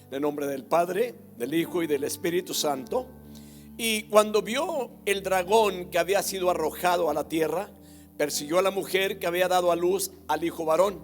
En el nombre del Padre, del Hijo y del Espíritu Santo. Y cuando vio el dragón que había sido arrojado a la tierra, persiguió a la mujer que había dado a luz al hijo varón.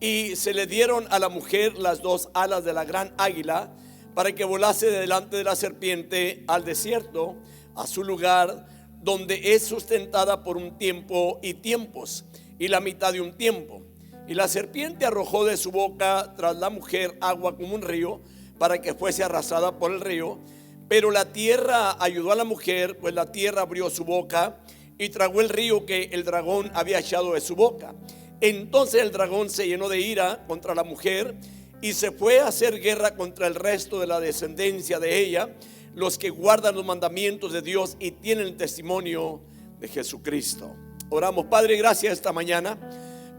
Y se le dieron a la mujer las dos alas de la gran águila, para que volase de delante de la serpiente al desierto, a su lugar, donde es sustentada por un tiempo y tiempos, y la mitad de un tiempo. Y la serpiente arrojó de su boca tras la mujer agua como un río, para que fuese arrasada por el río. Pero la tierra ayudó a la mujer, pues la tierra abrió su boca y tragó el río que el dragón había echado de su boca. Entonces el dragón se llenó de ira contra la mujer y se fue a hacer guerra contra el resto de la descendencia de ella, los que guardan los mandamientos de Dios y tienen el testimonio de Jesucristo. Oramos. Padre, gracias esta mañana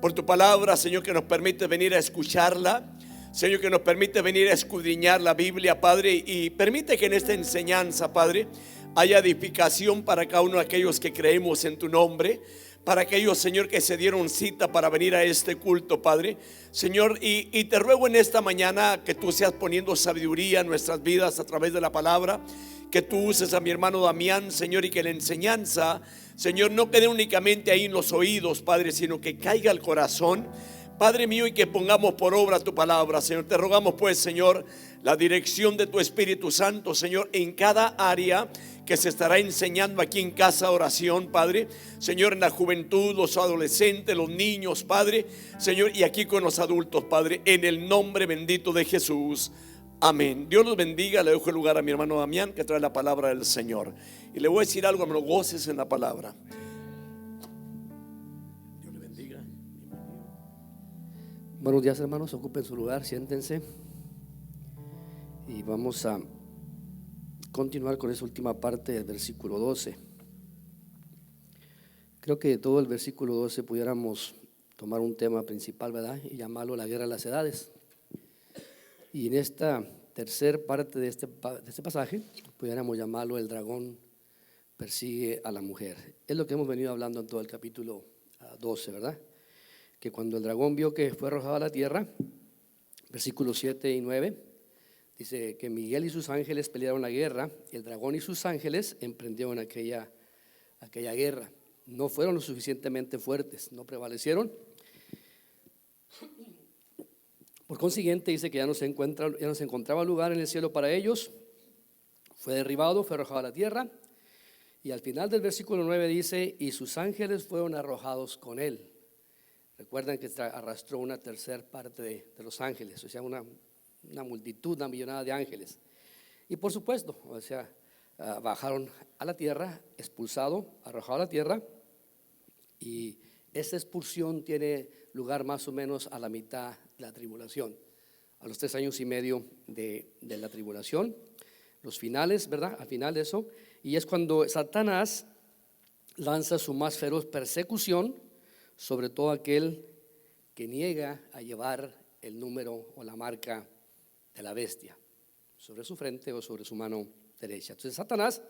por tu palabra, Señor, que nos permite venir a escucharla. Señor, que nos permite venir a escudriñar la Biblia, Padre, y permite que en esta enseñanza, Padre, haya edificación para cada uno de aquellos que creemos en tu nombre, para aquellos, Señor, que se dieron cita para venir a este culto, Padre. Señor, y te ruego en esta mañana que tú seas poniendo sabiduría en nuestras vidas a través de la palabra, que tú uses a mi hermano Damián, Señor, y que la enseñanza, Señor, no quede únicamente ahí en los oídos, Padre, sino que caiga al corazón, Padre mío, y que pongamos por obra tu palabra, Señor. Te rogamos pues, Señor, la dirección de tu Espíritu Santo, Señor, en cada área que se estará enseñando aquí en Casa Oración, Padre. Señor, en la juventud, los adolescentes, los niños, Padre. Señor, y aquí con los adultos, Padre, en el nombre bendito de Jesús. Amén. Dios los bendiga. Le dejo el lugar a mi hermano Damián, que trae la palabra del Señor. Y le voy a decir algo, me lo goces en la palabra. Dios le bendiga. Buenos días, hermanos, ocupen su lugar, siéntense. Y vamos a continuar con esa última parte del versículo 12. Creo que de todo el versículo 12 pudiéramos tomar un tema principal, ¿verdad? Y llamarlo la guerra de las edades. Y en esta tercera parte de este pasaje pudiéramos llamarlo el dragón persigue a la mujer. Es lo que hemos venido hablando en todo el capítulo 12, ¿verdad? Que cuando el dragón vio que fue arrojado a la tierra, versículos 7 y 9, dice que Miguel y sus ángeles pelearon la guerra. El dragón y sus ángeles emprendieron aquella guerra. No fueron lo suficientemente fuertes, no prevalecieron. Por consiguiente, dice que ya no se encontraba lugar en el cielo para ellos. Fue derribado, fue arrojado a la tierra. Y al final del versículo 9 dice: y sus ángeles fueron arrojados con él. Recuerden que arrastró una tercera parte de los ángeles, o sea, una multitud, una millonada de ángeles. Y por supuesto, o sea, bajaron a la tierra, expulsado, arrojado a la tierra. Y esa expulsión tiene lugar más o menos a la mitad de la tribulación, a los 3 años y medio de la tribulación, los finales, ¿verdad? Al final de eso. Y es cuando Satanás lanza su más feroz persecución sobre todo aquel que niega a llevar el número o la marca de la bestia sobre su frente o sobre su mano derecha. Entonces Satanás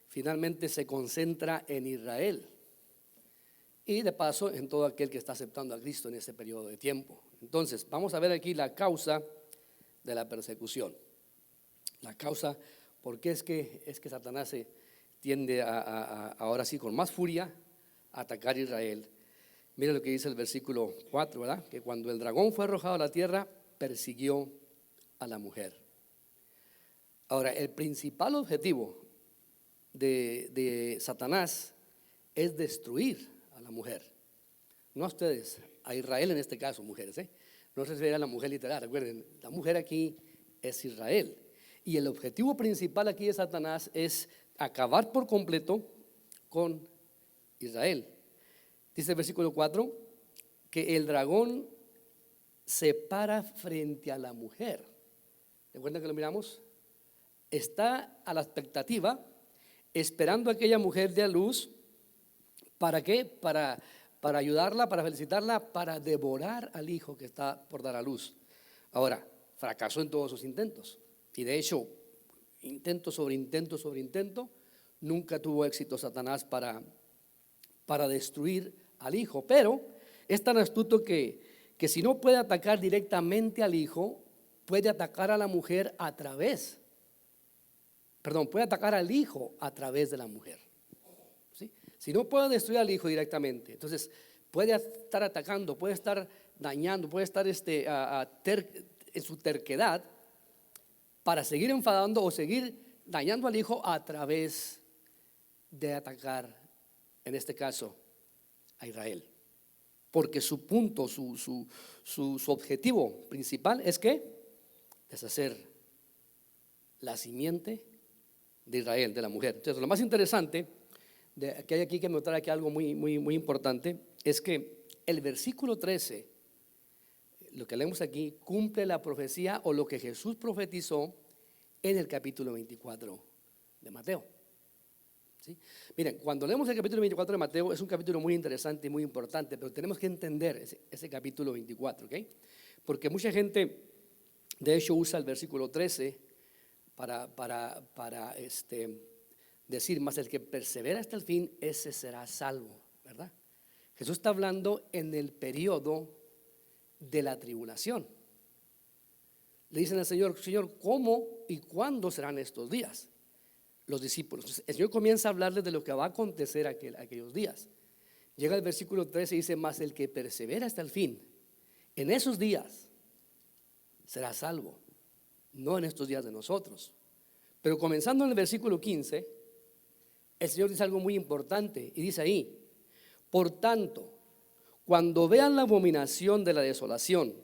finalmente se concentra en Israel y de paso en todo aquel que está aceptando a Cristo en ese periodo de tiempo. Entonces vamos a ver aquí la causa de la persecución. La causa, ¿por qué es que Satanás se tiende ahora sí con más furia a atacar a Israel? Mira lo que dice el versículo 4, ¿verdad? Que cuando el dragón fue arrojado a la tierra, persiguió a la mujer. Ahora, el principal objetivo de Satanás es destruir a la mujer. No a ustedes, a Israel en este caso, mujeres, ¿eh? No se refiere a la mujer literal, recuerden, la mujer aquí es Israel. Y el objetivo principal aquí de Satanás es acabar por completo con Israel. Dice el versículo 4 que el dragón se para frente a la mujer. ¿Recuerdan que lo miramos? Está a la expectativa, esperando a que aquella mujer dé a luz. ¿Para qué? Para ayudarla, para felicitarla, para devorar al hijo que está por dar a luz. Ahora, fracasó en todos sus intentos. Y de hecho, intento sobre intento sobre intento, nunca tuvo éxito Satanás para destruir al hijo. Pero es tan astuto que si no puede atacar directamente al hijo, puede atacar a la mujer puede atacar al hijo a través de la mujer. ¿Sí? Si no puede destruir al hijo directamente, entonces puede estar atacando, puede estar dañando, puede estar en su terquedad para seguir enfadando o seguir dañando al hijo a través de atacar, en este caso, a Israel. Porque su punto, su objetivo principal es que deshacer la simiente de Israel, de la mujer. Entonces, lo más interesante que hay aquí, que notar aquí algo muy importante, es que el versículo 13, lo que leemos aquí, cumple la profecía o lo que Jesús profetizó en el capítulo 24 de Mateo. ¿Sí? Miren, cuando leemos el capítulo 24 de Mateo, es un capítulo muy interesante y muy importante, pero tenemos que entender ese capítulo 24, ¿ok? Porque mucha gente, de hecho, usa el versículo 13 para decir, más el que persevera hasta el fin, ese será salvo, ¿verdad? Jesús está hablando en el periodo de la tribulación. Le dicen al Señor, Señor, ¿cómo y cuándo serán estos días? Los discípulos. Entonces, el Señor comienza a hablarles de lo que va a acontecer aquellos días. Llega el versículo 13 y dice, mas el que persevera hasta el fin, en esos días será salvo, no en estos días de nosotros. Pero comenzando en el versículo 15, el Señor dice algo muy importante y dice ahí, por tanto, cuando vean la abominación de la desolación,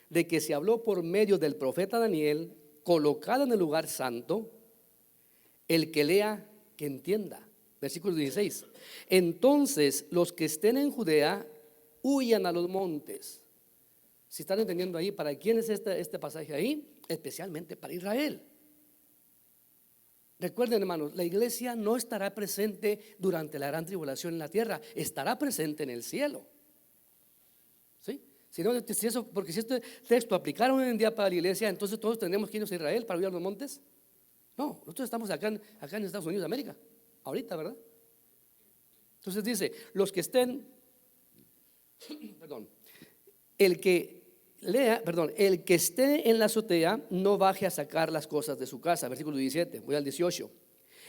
de que se habló por medio del profeta Daniel, colocada en el lugar santo, el que lea, que entienda. Versículo 16. Entonces los que estén en Judea huyan a los montes. Si están entendiendo ahí, ¿para quién es este pasaje ahí? Especialmente para Israel. Recuerden, hermanos, la iglesia no estará presente durante la gran tribulación en la tierra, estará presente en el cielo. ¿Sí? Porque si este texto aplicara hoy en día para la iglesia, entonces todos tendremos que irnos a Israel para huir a los montes. No, nosotros estamos acá en Estados Unidos de América, ahorita, ¿verdad? Entonces dice, los que estén, el que esté en la azotea no baje a sacar las cosas de su casa. Versículo 17, voy al 18.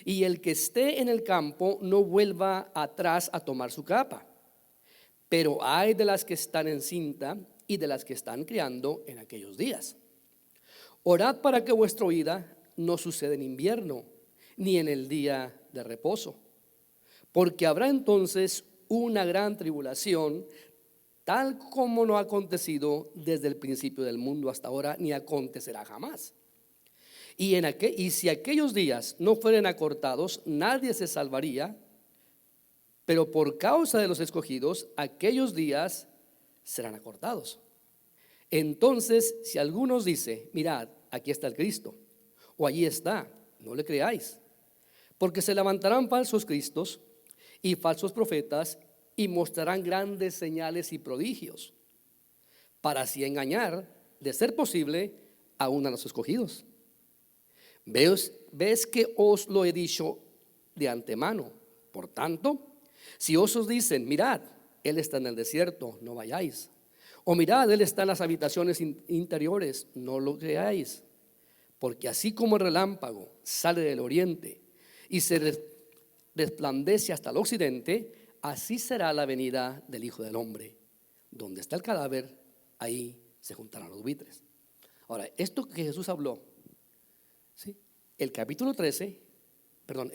Y el que esté en el campo no vuelva atrás a tomar su capa. Pero hay de las que están encinta y de las que están criando en aquellos días. Orad para que vuestra huida no suceda en invierno, ni en el día de reposo. Porque habrá entonces una gran tribulación, tal como no ha acontecido desde el principio del mundo hasta ahora, ni acontecerá jamás. Y si aquellos días no fueren acortados, nadie se salvaría, pero por causa de los escogidos, aquellos días serán acortados. Entonces, si algunos dice, mirad, aquí está el Cristo, o allí está, no le creáis, porque se levantarán falsos cristos y falsos profetas, y mostrarán grandes señales y prodigios, para así engañar, de ser posible, aún a los escogidos. ¿Ves que os lo he dicho de antemano? Por tanto, si os dicen, mirad, Él está en el desierto, no vayáis. O mirad, Él está en las habitaciones interiores, no lo creáis. Porque así como el relámpago sale del oriente y se resplandece hasta el occidente, así será la venida del Hijo del Hombre. Donde está el cadáver, ahí se juntarán los buitres. Ahora, esto que Jesús habló, ¿sí? El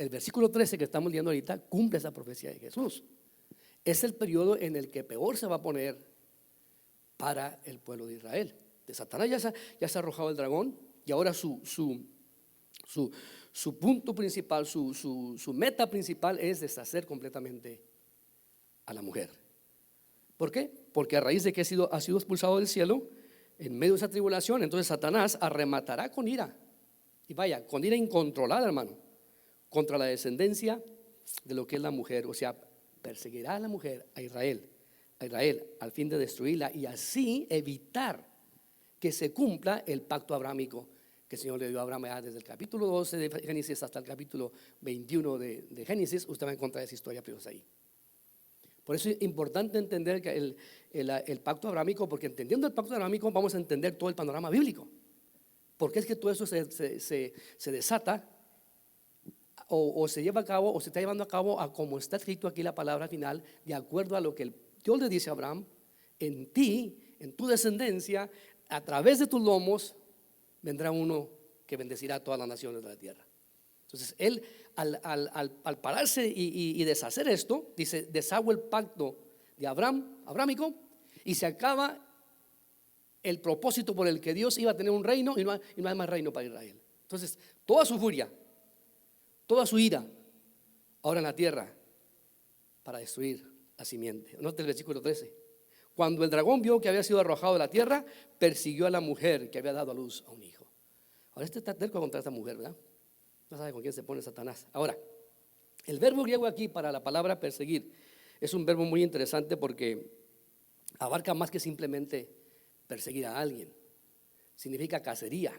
versículo 13 que estamos leyendo ahorita cumple esa profecía de Jesús. Es el periodo en el que peor se va a poner para el pueblo de Israel. De Satanás ya se ha arrojado el dragón, y ahora su punto principal, su meta principal es deshacer completamente a la mujer. ¿Por qué? Porque a raíz de que ha sido expulsado del cielo, en medio de esa tribulación, entonces Satanás arrematará con ira, y vaya, con ira incontrolada, hermano, contra la descendencia de lo que es la mujer. O sea, perseguirá a la mujer, a Israel, al fin de destruirla, y así evitar que se cumpla el pacto abrámico que el Señor le dio a Abraham desde el capítulo 12 de Génesis hasta el capítulo 21 de Génesis. Usted va a encontrar esa historia preciosa ahí. Por eso es importante entender que el pacto abrámico, porque entendiendo el pacto abrámico vamos a entender todo el panorama bíblico. ¿Por qué es que todo eso se desata o se lleva a cabo o se está llevando a cabo a como está escrito aquí la palabra final, de acuerdo a lo que Dios le dice a Abraham? En ti, en tu descendencia, a través de tus lomos, vendrá uno que bendecirá a todas las naciones de la tierra. Entonces él al pararse y deshacer esto, dice, deshago el pacto de abrámico, y se acaba el propósito por el que Dios iba a tener un reino, y no hay más reino para Israel. Entonces toda su furia, toda su ira, ahora en la tierra, para destruir la simiente. Note el versículo 13. Cuando el dragón vio que había sido arrojado de la tierra, persiguió a la mujer que había dado a luz a un hijo. Ahora está terco contra esta mujer, ¿verdad? No sabe con quién se pone Satanás. Ahora, el verbo griego aquí para la palabra perseguir es un verbo muy interesante porque abarca más que simplemente perseguir a alguien. Significa cacería,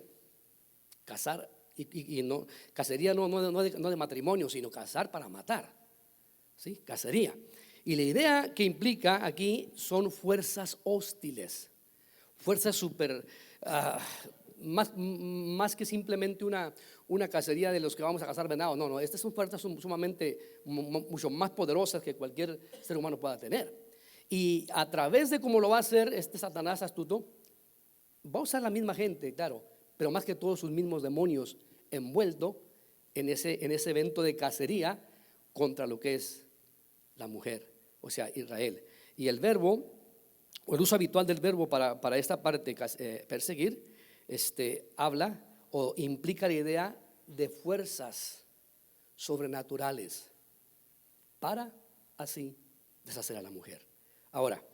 cazar, y no, cacería no de matrimonio, sino cazar para matar, ¿sí? Cacería. Y la idea que implica aquí son fuerzas hostiles, fuerzas más que simplemente una cacería de los que vamos a cazar venado. No, estas son fuerzas sumamente mucho más poderosas que cualquier ser humano pueda tener. Y a través de cómo lo va a hacer este Satanás astuto, va a usar la misma gente, claro, pero más que todos sus mismos demonios envueltos en ese evento de cacería contra lo que es la mujer, o sea, Israel. Y el verbo, o el uso habitual del verbo para esta parte, perseguir, habla o implica la idea de fuerzas sobrenaturales para así deshacer a la mujer. Ahora,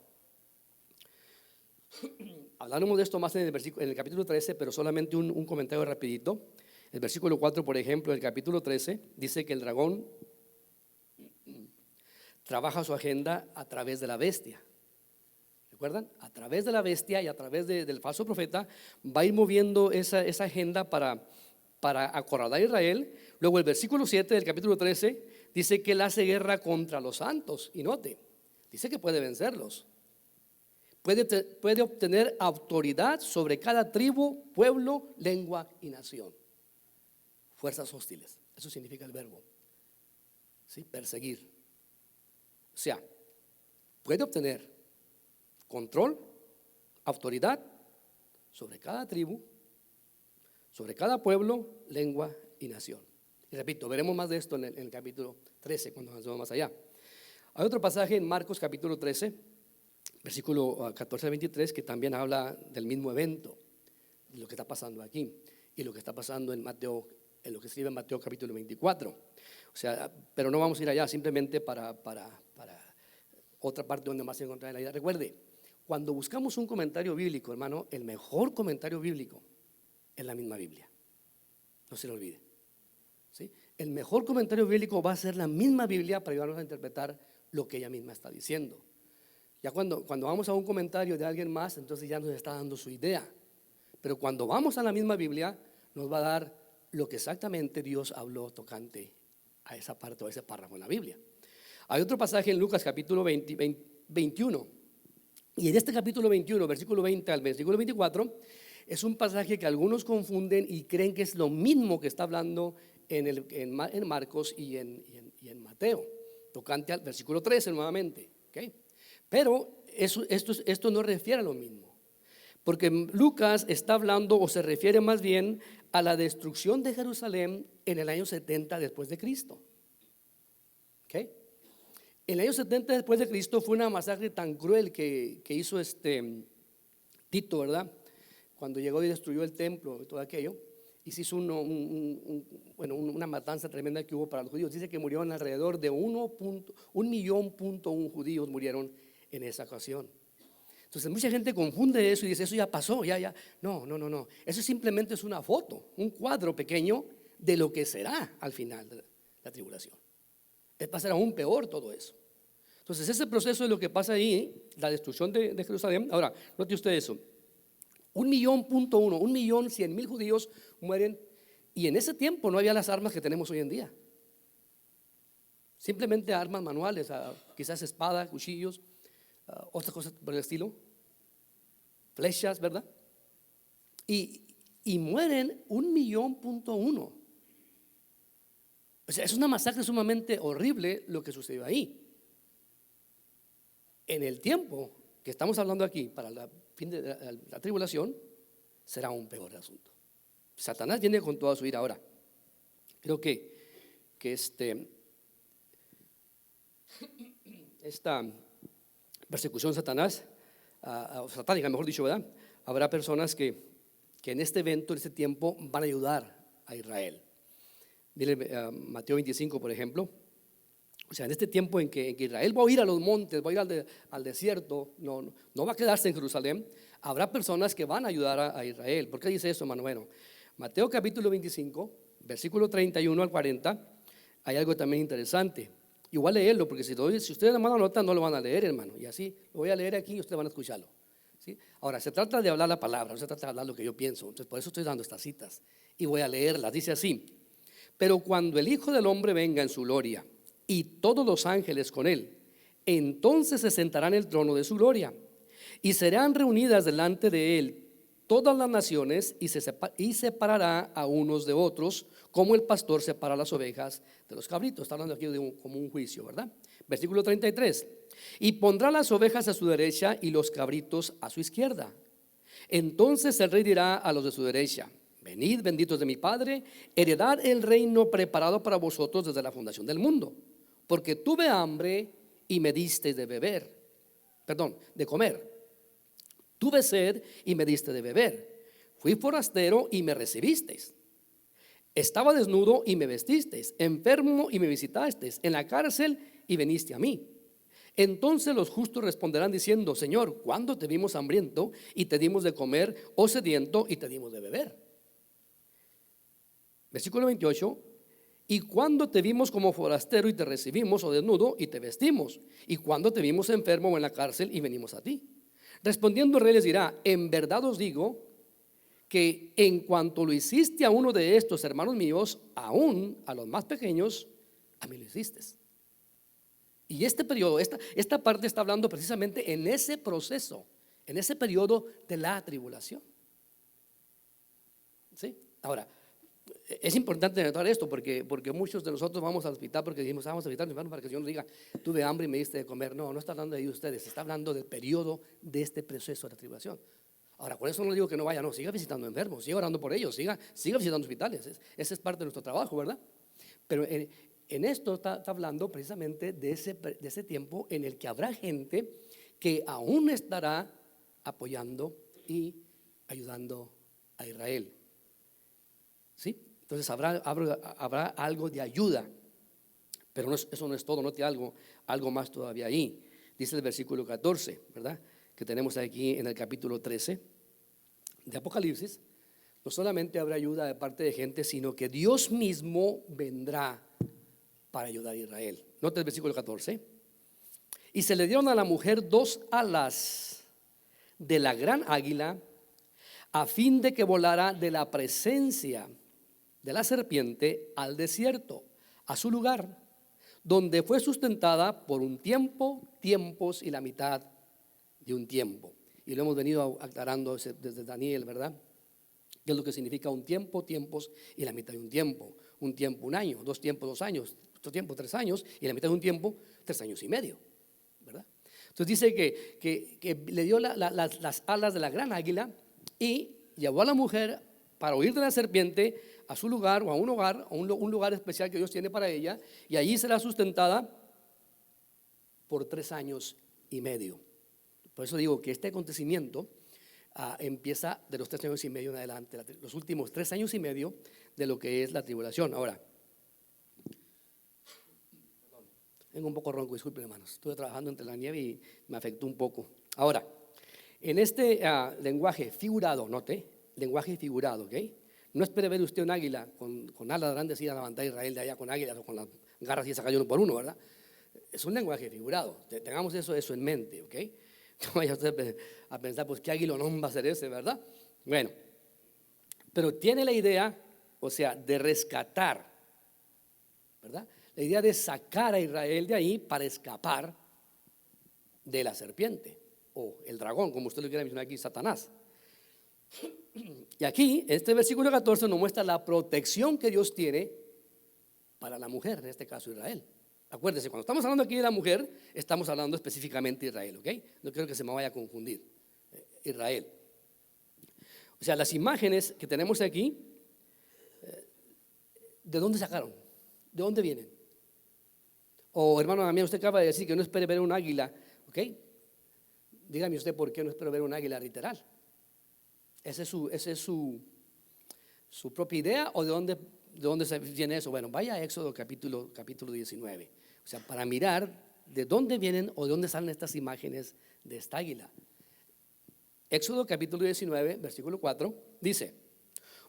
hablaremos de esto más en el capítulo 13, pero solamente un comentario rapidito. El versículo 4, por ejemplo, del capítulo 13, dice que el dragón trabaja su agenda a través de la bestia. ¿Recuerdan? A través de la bestia y a través del falso profeta va a ir moviendo esa agenda para acorralar a Israel. Luego el versículo 7 del capítulo 13 dice que él hace guerra contra los santos. Y note, dice que puede vencerlos. Puede obtener autoridad sobre cada tribu, pueblo, lengua y nación. Fuerzas hostiles, eso significa el verbo, ¿sí? Perseguir. O sea, puede obtener control, autoridad sobre cada tribu, sobre cada pueblo, lengua y nación. Y repito, veremos más de esto en el capítulo 13 cuando avancemos más allá. Hay otro pasaje en Marcos capítulo 13, versículo 14 al 23, que también habla del mismo evento, de lo que está pasando aquí y lo que está pasando en Mateo, en lo que escribe en Mateo capítulo 24. O sea, pero no vamos a ir allá, simplemente para otra parte donde más se encuentra en la idea. Recuerde, cuando buscamos un comentario bíblico, hermano, el mejor comentario bíblico es la misma Biblia. No se lo olvide, ¿sí? El mejor comentario bíblico va a ser la misma Biblia para ayudarnos a interpretar lo que ella misma está diciendo. Ya cuando vamos a un comentario de alguien más, entonces ya nos está dando su idea. Pero cuando vamos a la misma Biblia, nos va a dar lo que exactamente Dios habló tocante a esa parte o a ese párrafo en la Biblia. Hay otro pasaje en Lucas capítulo 21. Y en este capítulo 21, versículo 20 al versículo 24, es un pasaje que algunos confunden y creen que es lo mismo que está hablando en Marcos y en Mateo, tocante al versículo 13 nuevamente, ¿okay? Pero esto no refiere a lo mismo, porque Lucas está hablando o se refiere más bien a la destrucción de Jerusalén en el año 70 después de Cristo. ¿Okay? En el año 70 después de Cristo fue una masacre tan cruel que hizo Tito, ¿verdad? Cuando llegó y destruyó el templo y todo aquello, y se hizo una matanza tremenda que hubo para los judíos. Dice que murieron alrededor de 1.1 judíos murieron en esa ocasión. Entonces mucha gente confunde eso y dice, eso ya pasó, ya. No. Eso simplemente es una foto, un cuadro pequeño de lo que será al final de la tribulación. Va a ser aún peor todo eso. Entonces ese proceso es lo que pasa ahí, la destrucción de Jerusalén. Ahora, note usted eso. 1.100.000 judíos mueren, y en ese tiempo no había las armas que tenemos hoy en día. Simplemente armas manuales, quizás espadas, cuchillos, otras cosas por el estilo, flechas, ¿verdad? Y y mueren 1.1 millones. O sea, es una masacre sumamente horrible lo que sucedió ahí. En el tiempo que estamos hablando aquí, para el fin de la tribulación, será un peor asunto. Satanás viene con toda su ira. Ahora, creo que esta persecución satánica, mejor dicho, ¿verdad? Habrá personas que en este evento, en este tiempo, van a ayudar a Israel. Mire Mateo 25, por ejemplo. O sea, en este tiempo en que Israel va a ir a los montes, va a ir al desierto, no va a quedarse en Jerusalén, habrá personas que van a ayudar a Israel. ¿Por qué dice eso, hermano? Bueno, Mateo capítulo 25, versículo 31 al 40, hay algo también interesante. Igual leerlo, porque si ustedes no mandan nota, no lo van a leer, hermano. Y así lo voy a leer aquí y ustedes van a escucharlo, ¿sí? Ahora, se trata de hablar la palabra, no se trata de hablar lo que yo pienso. Entonces, por eso estoy dando estas citas y voy a leerlas. Dice así: pero cuando el Hijo del Hombre venga en su gloria y todos los ángeles con él, entonces se sentará en el trono de su gloria y serán reunidas delante de él todas las naciones y separará a unos de otros, como el pastor separa las ovejas de los cabritos. Está hablando aquí de como un juicio, ¿verdad? Versículo 33: y pondrá las ovejas a su derecha y los cabritos a su izquierda. Entonces el rey dirá a los de su derecha: venid, benditos de mi Padre, heredad el reino preparado para vosotros desde la fundación del mundo. Porque tuve hambre y me disteis de comer. Tuve sed y me diste de beber. Fui forastero y me recibisteis. Estaba desnudo y me vestisteis. Enfermo y me visitasteis. En la cárcel y viniste a mí. Entonces los justos responderán diciendo: Señor, ¿cuándo te vimos hambriento y te dimos de comer, o sediento y te dimos de beber? Versículo 28: ¿y cuándo te vimos como forastero y te recibimos, o desnudo y te vestimos? ¿Y cuándo te vimos enfermo o en la cárcel y venimos a ti? Respondiendo el rey les dirá: en verdad os digo que en cuanto lo hiciste a uno de estos hermanos míos, aún a los más pequeños, a mí lo hiciste. Y este periodo, esta parte está hablando precisamente en ese proceso, en ese periodo de la tribulación. ¿Sí? Ahora, es importante notar esto porque muchos de nosotros vamos al hospital porque dijimos: vamos al hospital, hermano, para que el Señor nos diga: tuve hambre y me diste de comer. No está hablando de ustedes, está hablando del periodo de este proceso de la tribulación. Ahora, por eso no digo que no vaya, no, siga visitando enfermos, siga orando por ellos, siga visitando hospitales. Ese es parte de nuestro trabajo, ¿verdad? Pero en esto está hablando precisamente de ese tiempo en el que habrá gente que aún estará apoyando y ayudando a Israel. ¿Sí? Entonces habrá algo de ayuda, pero eso no es todo, note algo más todavía ahí. Dice el versículo 14, ¿verdad? Que tenemos aquí en el capítulo 13 de Apocalipsis. No solamente habrá ayuda de parte de gente, sino que Dios mismo vendrá para ayudar a Israel. Note el versículo 14: y se le dieron a la mujer 2 alas de la gran águila, a fin de que volara de la presencia de la serpiente al desierto, a su lugar, donde fue sustentada por un tiempo, tiempos y la mitad de un tiempo. Y lo hemos venido aclarando desde Daniel, ¿verdad? ¿Qué es lo que significa un tiempo, tiempos y la mitad de un tiempo? Un tiempo, 1 año; 2 tiempos, 2 años; otro tiempo, 3 años; y la mitad de un tiempo, 3 años y medio, ¿verdad? Entonces dice que le dio las alas de la gran águila y llevó a la mujer para huir de la serpiente a su lugar, o a un lugar especial que Dios tiene para ella, y allí será sustentada por 3 años y medio. Por eso digo que este acontecimiento empieza de los 3 años y medio en adelante, los últimos 3 años y medio de lo que es la tribulación. Ahora, tengo un poco ronco, disculpen, hermanos, estuve trabajando entre la nieve y me afectó un poco. Ahora, en este lenguaje figurado, note, lenguaje figurado, ¿ok? No espere ver usted un águila con alas grandes ir a levantar a Israel de allá con águilas o con las garras y sacar uno por uno, ¿verdad? Es un lenguaje figurado, tengamos eso en mente, ¿ok? No vaya usted a pensar: pues qué aguilonón va a ser ese, ¿verdad? Bueno, pero tiene la idea, o sea, de rescatar, ¿verdad? La idea de sacar a Israel de ahí para escapar de la serpiente o el dragón, como usted lo quiera mencionar aquí, Satanás. Y aquí, este versículo 14 nos muestra la protección que Dios tiene para la mujer, en este caso Israel. Acuérdense, cuando estamos hablando aquí de la mujer, estamos hablando específicamente de Israel, ¿ok? No quiero que se me vaya a confundir. Israel. O sea, las imágenes que tenemos aquí, ¿de dónde sacaron? ¿De dónde vienen? O hermano Damián, usted acaba de decir que no espere ver un águila, ¿ok? Dígame usted por qué no espero ver un águila literal. ¿Esa es su propia idea o de dónde viene eso? Bueno, vaya a Éxodo capítulo 19. O sea, para mirar de dónde vienen o de dónde salen estas imágenes de esta águila. Éxodo capítulo 19, versículo 4, dice: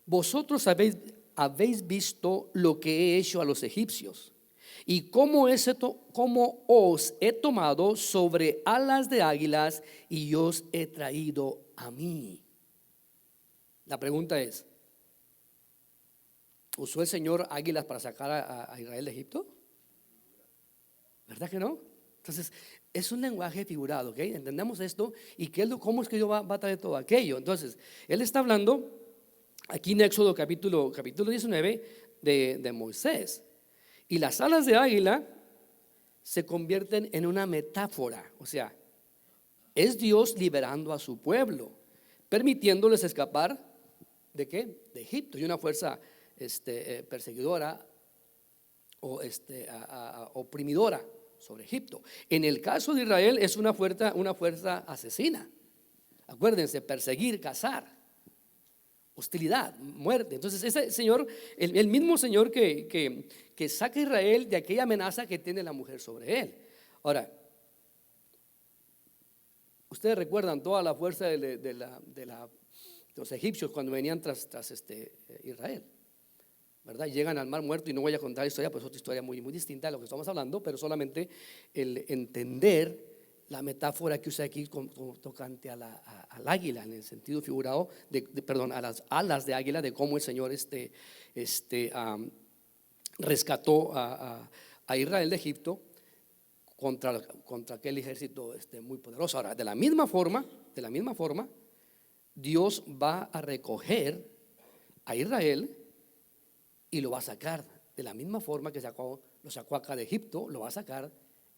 vosotros habéis visto lo que he hecho a los egipcios y cómo os he tomado sobre alas de águilas y os he traído a mí. La pregunta es: ¿usó el Señor águilas para sacar a Israel de Egipto? ¿Verdad que no? Entonces, es un lenguaje figurado, ¿ok? Entendemos esto y cómo es que Dios va a traer todo aquello. Entonces, Él está hablando aquí en Éxodo capítulo 19 de Moisés. Y las alas de águila se convierten en una metáfora. O sea, es Dios liberando a su pueblo, permitiéndoles escapar ¿de qué? De Egipto y una fuerza perseguidora o oprimidora sobre Egipto. En el caso de Israel es una fuerza asesina. Acuérdense, perseguir, cazar, hostilidad, muerte. Entonces ese Señor, el mismo Señor que saca a Israel de aquella amenaza que tiene la mujer sobre él. Ahora, ustedes recuerdan toda la fuerza de los egipcios cuando venían tras Israel, ¿verdad? Llegan al Mar Muerto, y no voy a contar la historia, pues es otra historia muy, muy distinta de lo que estamos hablando, pero solamente el entender la metáfora que usa aquí tocante al águila, en el sentido figurado, a las alas de águila, de cómo el Señor rescató a Israel de Egipto contra aquel ejército muy poderoso. Ahora, de la misma forma, Dios va a recoger a Israel y lo va a sacar de la misma forma que lo sacó acá de Egipto, lo va a sacar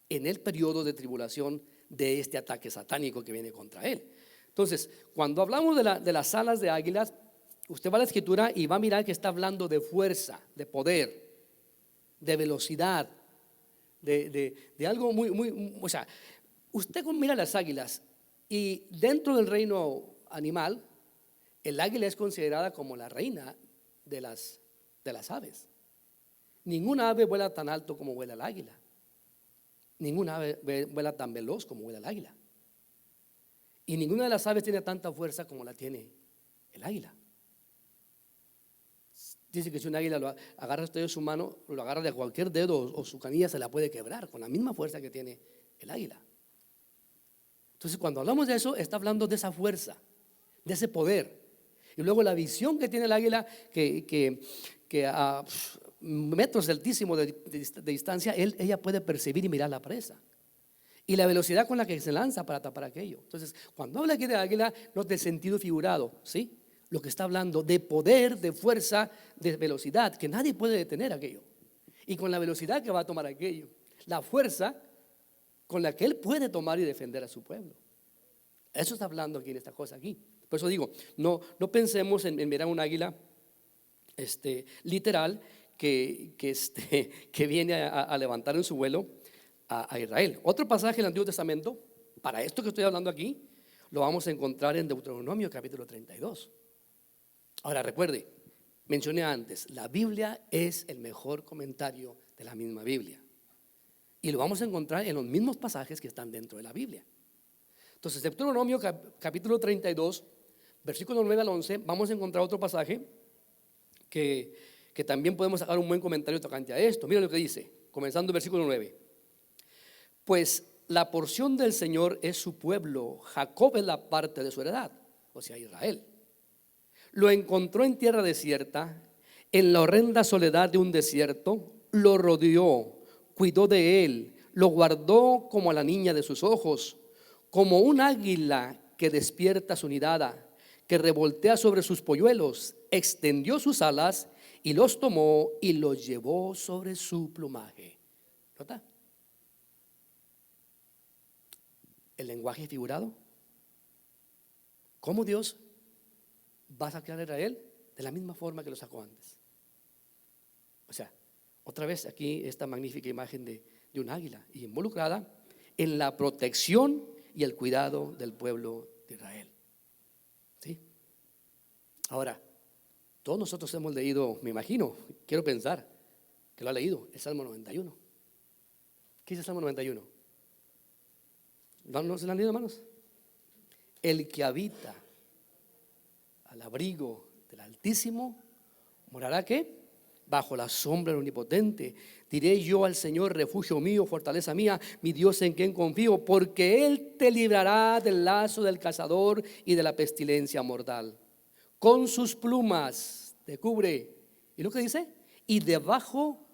en el periodo de tribulación de este ataque satánico que viene contra él. Entonces, cuando hablamos de las alas de águilas, usted va a la escritura y va a mirar que está hablando de fuerza, de poder, de velocidad, de algo muy, o sea, usted mira las águilas y dentro del reino animal, el águila es considerada como la reina de las aves. Ninguna ave vuela tan alto como vuela el águila. Ninguna ave vuela tan veloz como vuela el águila. Y ninguna de las aves tiene tanta fuerza como la tiene el águila. Dice que si un águila lo agarra usted de su mano, lo agarra de cualquier dedo o su canilla se la puede quebrar con la misma fuerza que tiene el águila. Entonces, cuando hablamos de eso, está hablando de esa fuerza, de ese poder. Y luego la visión que tiene el águila, que a metros altísimos de distancia, ella puede percibir y mirar la presa. Y la velocidad con la que se lanza para tapar aquello. Entonces, cuando habla aquí de águila, no es del sentido figurado, ¿sí? Lo que está hablando de poder, de fuerza, de velocidad, que nadie puede detener aquello. Y con la velocidad que va a tomar aquello, la fuerza con la que él puede tomar y defender a su pueblo. Eso está hablando aquí en esta cosa aquí. Por eso digo, no pensemos en mirar un águila literal que viene a levantar en su vuelo a Israel. Otro pasaje del Antiguo Testamento, para esto que estoy hablando aquí, lo vamos a encontrar en Deuteronomio capítulo 32. Ahora recuerde, mencioné antes, la Biblia es el mejor comentario de la misma Biblia. Y lo vamos a encontrar en los mismos pasajes que están dentro de la Biblia. Entonces, Deuteronomio capítulo 32, versículo 9 al 11, vamos a encontrar otro pasaje que también podemos sacar un buen comentario tocante a esto. Mira lo que dice, comenzando el versículo 9. Pues la porción del Señor es su pueblo, Jacob es la parte de su heredad, o sea, Israel. Lo encontró en tierra desierta, en la horrenda soledad de un desierto, lo rodeó, cuidó de él, lo guardó como a la niña de sus ojos, como un águila que despierta su nidada, que revoltea sobre sus polluelos, extendió sus alas y los tomó y los llevó sobre su plumaje. ¿Nota? El lenguaje figurado. ¿Cómo Dios va a sacar a Israel? De la misma forma que lo sacó antes. O sea, otra vez aquí esta magnífica imagen de un águila y involucrada en la protección y el cuidado del pueblo de Israel. ¿Sí? Ahora, todos nosotros hemos leído, me imagino, quiero pensar que lo ha leído, el Salmo 91. ¿Qué dice el Salmo 91? ¿No se lo han leído, hermanos? El que habita al abrigo del Altísimo morará, ¿qué? Bajo la sombra del Omnipotente. Diré yo al Señor, refugio mío, fortaleza mía, mi Dios en quien confío, porque Él te librará del lazo del cazador y de la pestilencia mortal. Con sus plumas te cubre. ¿Y lo que dice? Y debajo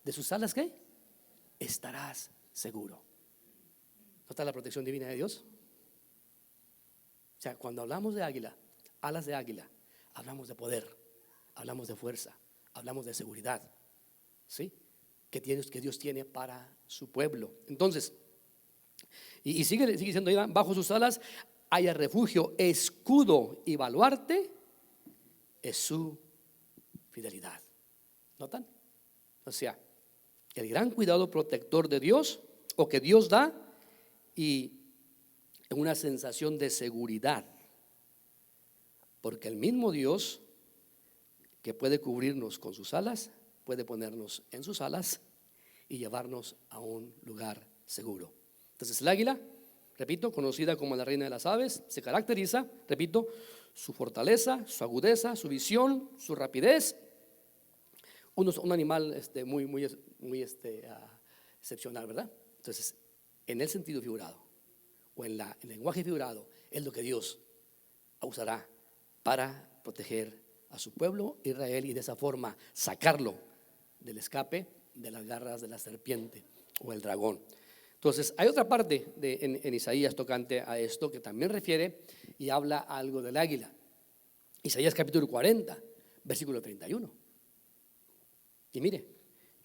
de sus alas, ¿qué? Estarás seguro. ¿No está la protección divina de Dios? O sea, cuando hablamos de águila, alas de águila, hablamos de poder, hablamos de fuerza, hablamos de seguridad, ¿sí? Que Dios tiene para su pueblo. Entonces, y sigue diciendo ahí, bajo sus alas haya refugio, escudo y baluarte es su fidelidad. ¿Notan? O sea, el gran cuidado protector de Dios, o que Dios da, y una sensación de seguridad, porque el mismo Dios que puede cubrirnos con sus alas, puede ponernos en sus alas y llevarnos a un lugar seguro. Entonces el águila, repito, conocida como la reina de las aves, se caracteriza, repito, su fortaleza, su agudeza, su visión, su rapidez. Un animal muy excepcional, ¿verdad? Entonces, en el sentido figurado o en el lenguaje figurado, es lo que Dios usará para proteger a su pueblo Israel y de esa forma sacarlo del escape de las garras de la serpiente o el dragón. Entonces hay otra parte en Isaías tocante a esto que también refiere y habla algo del águila. Isaías capítulo 40 versículo 31. Y mire,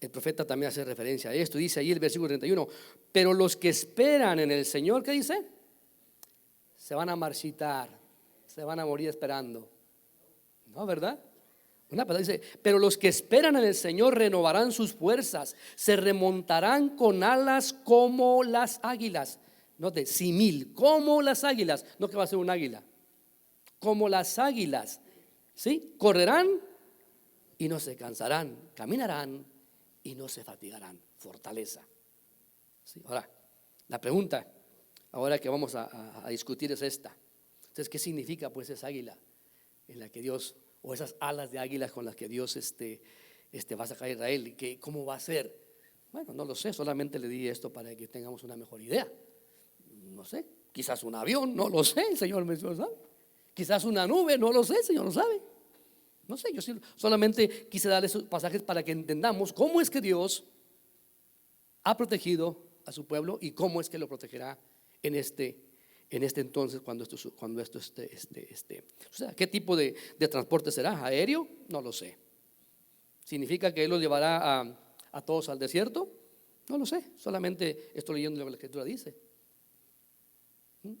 el profeta también hace referencia a esto. Dice ahí el versículo 31: pero los que esperan en el Señor, ¿qué dice? Se van a marchitar, se van a morir esperando. ¿No, verdad? Una palabra dice: pero los que esperan en el Señor renovarán sus fuerzas, se remontarán con alas como las águilas. Note, simil, como las águilas. No que va a ser un águila, como las águilas, ¿sí? Correrán y no se cansarán, caminarán y no se fatigarán. Fortaleza, ¿sí? Ahora, la pregunta ahora que vamos a discutir es esta. Entonces, ¿qué significa pues esa águila en la que Dios, o esas alas de águilas con las que Dios va a sacar a Israel? ¿Cómo va a ser? Bueno, no lo sé, solamente le di esto para que tengamos una mejor idea. No sé, quizás un avión, no lo sé, el Señor me lo sabe. Quizás una nube, no lo sé, el Señor lo sabe. No sé, yo solamente quise darle esos pasajes para que entendamos cómo es que Dios ha protegido a su pueblo y cómo es que lo protegerá en este entonces cuando esto o sea, ¿qué tipo de transporte será? ¿Aéreo? No lo sé. ¿Significa que Él los llevará a todos al desierto? No lo sé, solamente estoy leyendo lo que la Escritura dice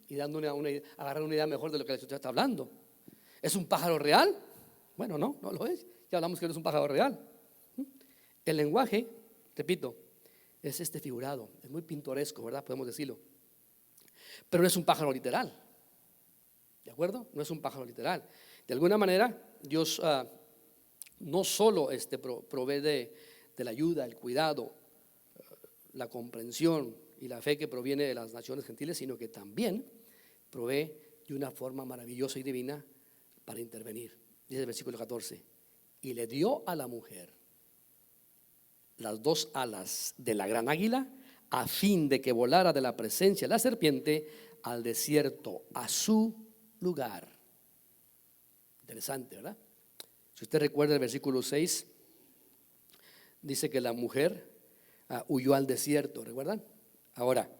y dando agarrar una idea mejor de lo que la Escritura está hablando. ¿Es un pájaro real? Bueno, no lo es. Ya hablamos que no es un pájaro real. El lenguaje, repito, es figurado, es muy pintoresco, ¿verdad? Podemos decirlo. Pero no es un pájaro literal. ¿De acuerdo? No es un pájaro literal. De alguna manera, Dios no solo provee de la ayuda, el cuidado, la comprensión y la fe que proviene de las naciones gentiles, sino que también provee de una forma maravillosa y divina para intervenir. Dice el versículo 14: y le dio a la mujer las dos alas de la gran águila, a fin de que volara de la presencia de la serpiente al desierto, a su lugar. Interesante, ¿verdad? Si usted recuerda el versículo 6, dice que la mujer huyó al desierto, ¿recuerdan? Ahora,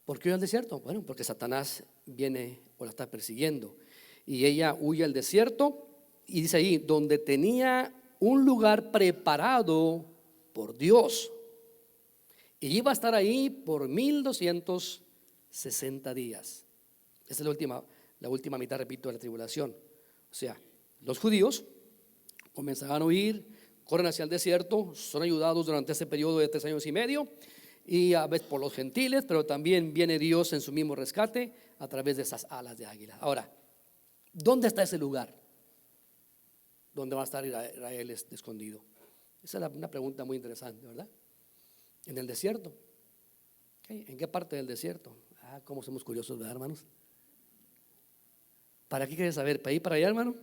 ¿Por qué huye al desierto? Bueno, porque Satanás viene o la está persiguiendo. Y ella huye al desierto y dice ahí, donde tenía un lugar preparado por Dios. Y iba a estar ahí por 1260 días. Esa es la última mitad, repito, de la tribulación. O sea, los judíos comenzarán a huir, corren hacia el desierto, son ayudados durante ese periodo de 3 años y medio, y a veces por los gentiles, pero también viene Dios en su mismo rescate a través de esas alas de águila. Ahora, ¿dónde está ese lugar donde va a estar Israel escondido? Esa es una pregunta muy interesante, ¿verdad? En el desierto. ¿En qué parte del desierto? Cómo somos curiosos, ¿verdad, hermanos? ¿Para qué quieres saber? ¿Para ir para allá, hermano?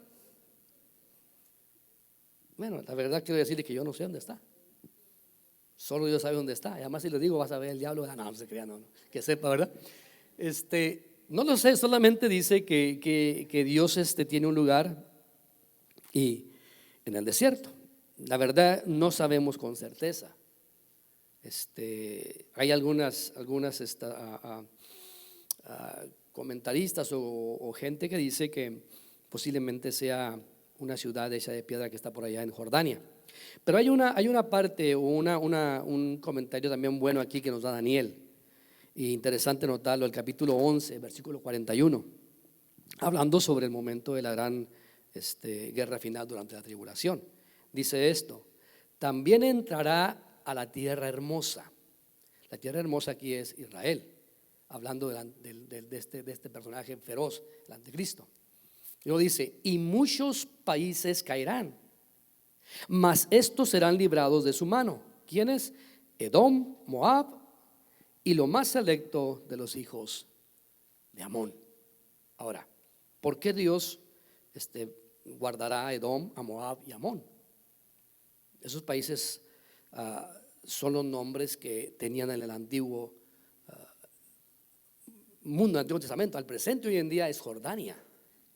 Bueno, la verdad quiero decirle que yo no sé dónde está. Solo Dios sabe dónde está. Y además si le digo, vas a ver el diablo. No se crea, no. Que sepa, ¿verdad? No lo sé, solamente dice que Dios tiene un lugar y en el desierto. La verdad no sabemos con certeza. Hay algunas comentaristas o gente que dice que posiblemente sea una ciudad hecha de piedra que está por allá en Jordania. Pero hay una parte o un comentario también bueno aquí que nos da Daniel. Y interesante notarlo, el capítulo 11, versículo 41, hablando sobre el momento de la gran guerra final durante la tribulación. Dice esto: también entrará a la tierra hermosa. La tierra hermosa aquí es Israel, hablando de este personaje feroz, el anticristo. Luego dice: y muchos países caerán, mas estos serán librados de su mano. ¿Quiénes? Edom, Moab y lo más selecto de los hijos de Amón. Ahora, ¿por qué Dios guardará a Edom, a Moab y a Amón? Esos países son los nombres que tenían en el antiguo mundo, el Antiguo Testamento. Al presente hoy en día es Jordania,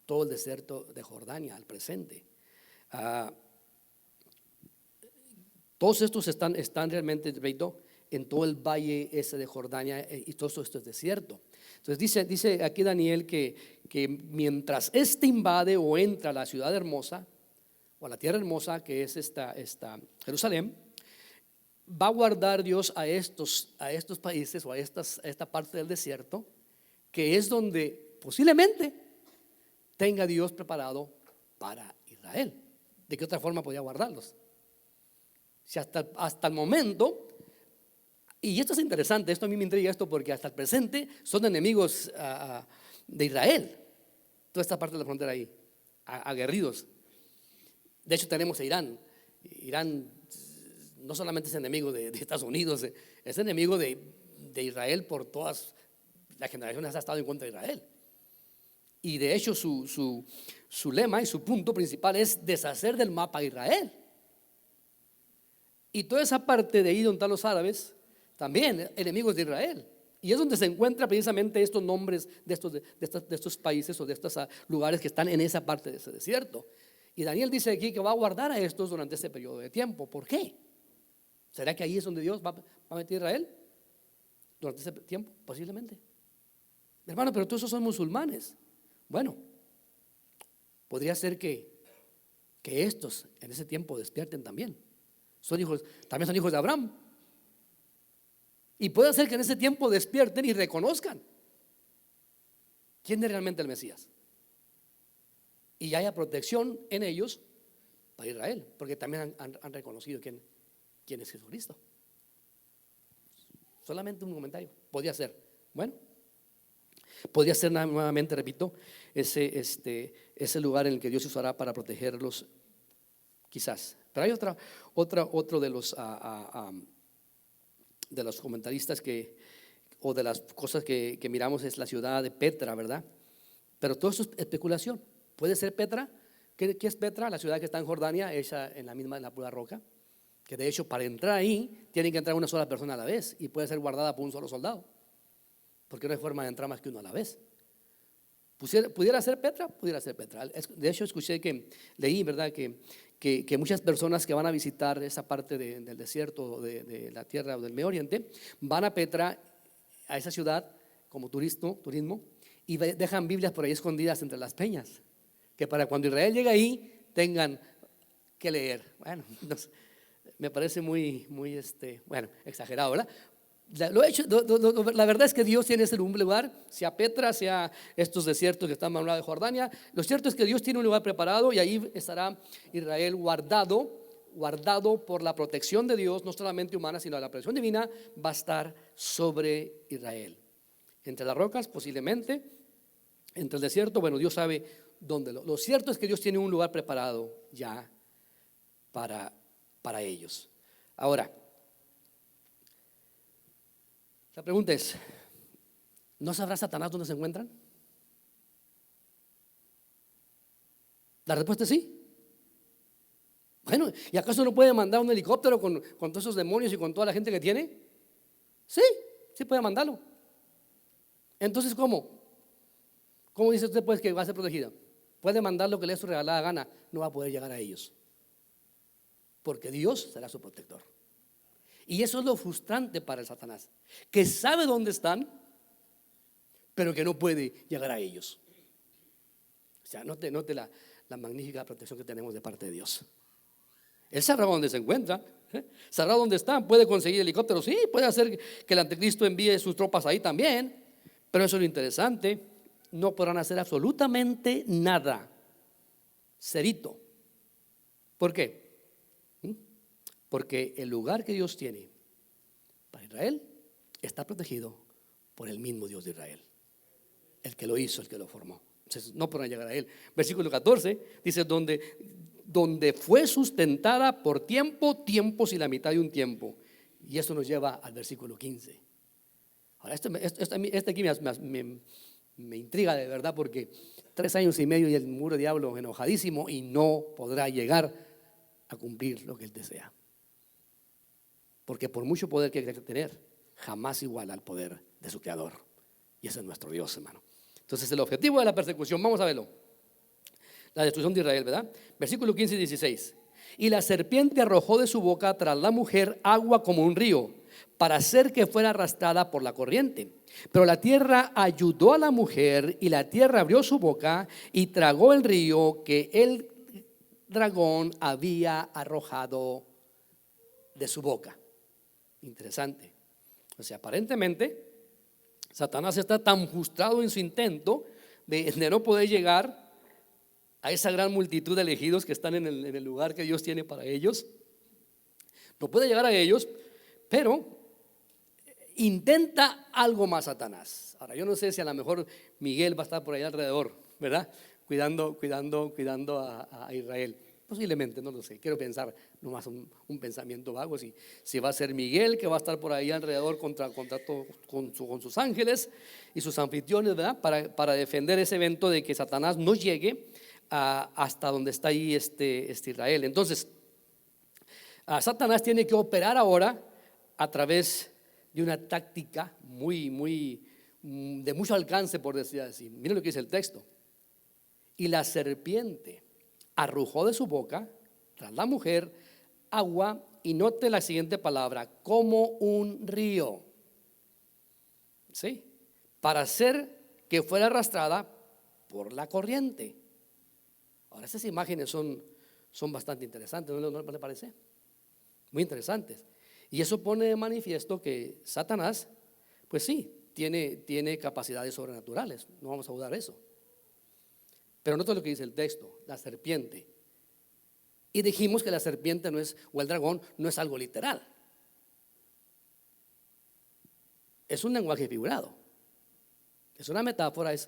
todo el desierto de Jordania al presente. Todos estos están realmente, repito, en todo el valle ese de Jordania, y todo esto es desierto. Entonces dice aquí Daniel que mientras invade o entra a la ciudad hermosa o a la tierra hermosa, que es esta Jerusalén, va a guardar Dios a estos países o a esta parte del desierto, que es donde posiblemente tenga Dios preparado para Israel. ¿De qué otra forma podía guardarlos? Si hasta el momento, y esto es interesante, esto a mí me intriga esto porque hasta el presente son enemigos de Israel, toda esta parte de la frontera ahí, aguerridos. De hecho tenemos a Irán. Irán no solamente es enemigo de Estados Unidos, es enemigo de Israel por todas las generaciones, ha estado en contra de Israel. Y de hecho su lema y su punto principal es deshacer del mapa a Israel. Y toda esa parte de ahí donde están los árabes, también enemigos de Israel. Y es donde se encuentran precisamente estos nombres de estos países o de estos lugares que están en esa parte de ese desierto. Y Daniel dice aquí que va a guardar a estos durante este periodo de tiempo. ¿Por qué? ¿Será que ahí es donde Dios va a meter a Israel durante ese tiempo? Posiblemente. Hermano, pero todos esos son musulmanes. Bueno, podría ser que estos en ese tiempo despierten también. También son hijos de Abraham. Y puede ser que en ese tiempo despierten y reconozcan quién es realmente el Mesías. Y haya protección en ellos para Israel, porque también han reconocido quién es Jesucristo. Solamente un comentario, podría ser. Bueno, podría ser nuevamente, repito, ese lugar en el que Dios se usará para protegerlos, quizás. Pero hay otro de los comentaristas o de las cosas que miramos es la ciudad de Petra, ¿verdad? Pero todo eso es especulación. Puede ser Petra. ¿Qué es Petra? La ciudad que está en Jordania, hecha en la pura roca, que de hecho para entrar ahí tiene que entrar una sola persona a la vez y puede ser guardada por un solo soldado, porque no hay forma de entrar más que uno a la vez. ¿Pudiera ser Petra? Pudiera ser Petra. De hecho leí, ¿verdad?, que muchas personas que van a visitar esa parte del desierto de la tierra o del Medio Oriente van a Petra, a esa ciudad, como turismo, y dejan Biblias por ahí escondidas entre las peñas, que para cuando Israel llegue ahí tengan que leer. Bueno, me parece muy exagerado, ¿verdad? La verdad es que Dios tiene ese lugar, sea Petra, sea estos desiertos que están al lado de Jordania. Lo cierto es que Dios tiene un lugar preparado y ahí estará Israel guardado por la protección de Dios, no solamente humana, sino la protección divina va a estar sobre Israel. Entre las rocas, posiblemente, entre el desierto, bueno, Dios sabe dónde. Lo cierto es que Dios tiene un lugar preparado ya para ellos. Ahora, la pregunta es, ¿no sabrá Satanás dónde se encuentran? La respuesta es sí. Bueno, ¿y acaso no puede mandar un helicóptero con todos esos demonios y con toda la gente que tiene? Sí puede mandarlo. Entonces, ¿cómo? ¿Cómo dice usted pues que va a ser protegida? Puede mandar lo que le dé su regalada gana, no va a poder llegar a ellos, porque Dios será su protector. Y eso es lo frustrante para el Satanás, que sabe dónde están, pero que no puede llegar a ellos. O sea, note la magnífica protección que tenemos de parte de Dios. Él sabrá dónde se encuentra, sabrá dónde están, puede conseguir helicópteros, sí, puede hacer que el anticristo envíe sus tropas ahí también, pero eso es lo interesante, no podrán hacer absolutamente nada. Cerito. ¿Por qué? Porque el lugar que Dios tiene para Israel está protegido por el mismo Dios de Israel, el que lo hizo, el que lo formó. Entonces no podrán llegar a él. Versículo 14 dice: donde fue sustentada por tiempos y la mitad de un tiempo. Y esto nos lleva al versículo 15. Ahora este aquí me intriga de verdad, porque 3 años y medio y el muro diablo enojadísimo y no podrá llegar a cumplir lo que él desea. Porque por mucho poder que quiera tener, jamás iguala al poder de su creador. Y ese es nuestro Dios, hermano. Entonces el objetivo de la persecución, vamos a verlo. La destrucción de Israel, ¿verdad? Versículo 15 y 16. Y la serpiente arrojó de su boca tras la mujer agua como un río, para hacer que fuera arrastrada por la corriente. Pero la tierra ayudó a la mujer, y la tierra abrió su boca y tragó el río que el dragón había arrojado de su boca. Interesante. O sea, aparentemente Satanás está tan frustrado en su intento de no poder llegar a esa gran multitud de elegidos que están en el lugar que Dios tiene para ellos. No puede llegar a ellos, pero intenta algo más Satanás. Ahora, yo no sé si a lo mejor Miguel va a estar por allá alrededor, ¿verdad? Cuidando a Israel. Posiblemente, no lo sé. Quiero pensar nomás un pensamiento vago. Si va a ser Miguel, que va a estar por ahí alrededor con sus ángeles y sus anfitriones, ¿verdad? Para defender ese evento de que Satanás no llegue hasta donde está ahí Israel. Entonces, Satanás tiene que operar ahora a través de una táctica de mucho alcance, por decir así. Miren lo que dice el texto. Y la serpiente arrojó de su boca tras la mujer agua, y note la siguiente palabra, como un río, ¿sí? Para hacer que fuera arrastrada por la corriente. Ahora, esas imágenes son bastante interesantes, ¿no le parece? Muy interesantes. Y eso pone de manifiesto que Satanás, pues sí, tiene capacidades sobrenaturales, no vamos a dudar eso. Pero nota lo que dice el texto, la serpiente. Y dijimos que la serpiente o el dragón no es algo literal. Es un lenguaje figurado. Es una metáfora, es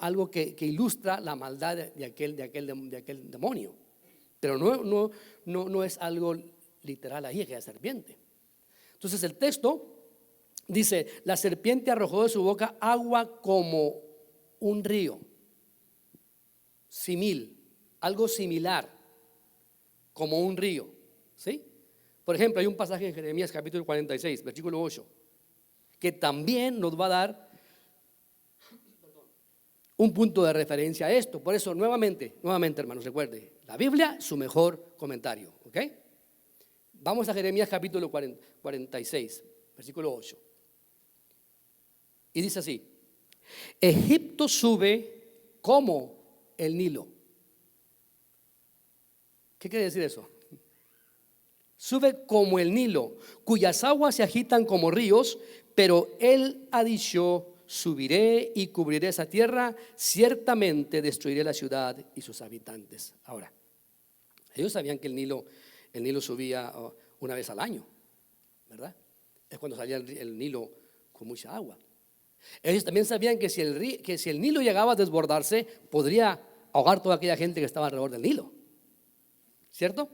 algo que ilustra la maldad de aquel demonio. Pero no es algo literal ahí, aquella serpiente. Entonces el texto dice: la serpiente arrojó de su boca agua como un río. Algo similar, como un río, ¿sí? Por ejemplo, hay un pasaje en Jeremías capítulo 46, versículo 8, que también nos va a dar un punto de referencia a esto. Por eso, nuevamente, hermanos, recuerde, la Biblia, su mejor comentario, ¿ok? Vamos a Jeremías capítulo 46, versículo 8. Y dice así: Egipto sube como el Nilo. ¿Qué quiere decir eso? Sube como el Nilo, cuyas aguas se agitan como ríos, pero él ha dicho: subiré y cubriré esa tierra, ciertamente destruiré la ciudad y sus habitantes. Ahora, ellos sabían que el Nilo subía una vez al año, ¿verdad? Es cuando salía el Nilo con mucha agua. Ellos también sabían que si el Nilo llegaba a desbordarse, podría ahogar toda aquella gente que estaba alrededor del Nilo, ¿cierto?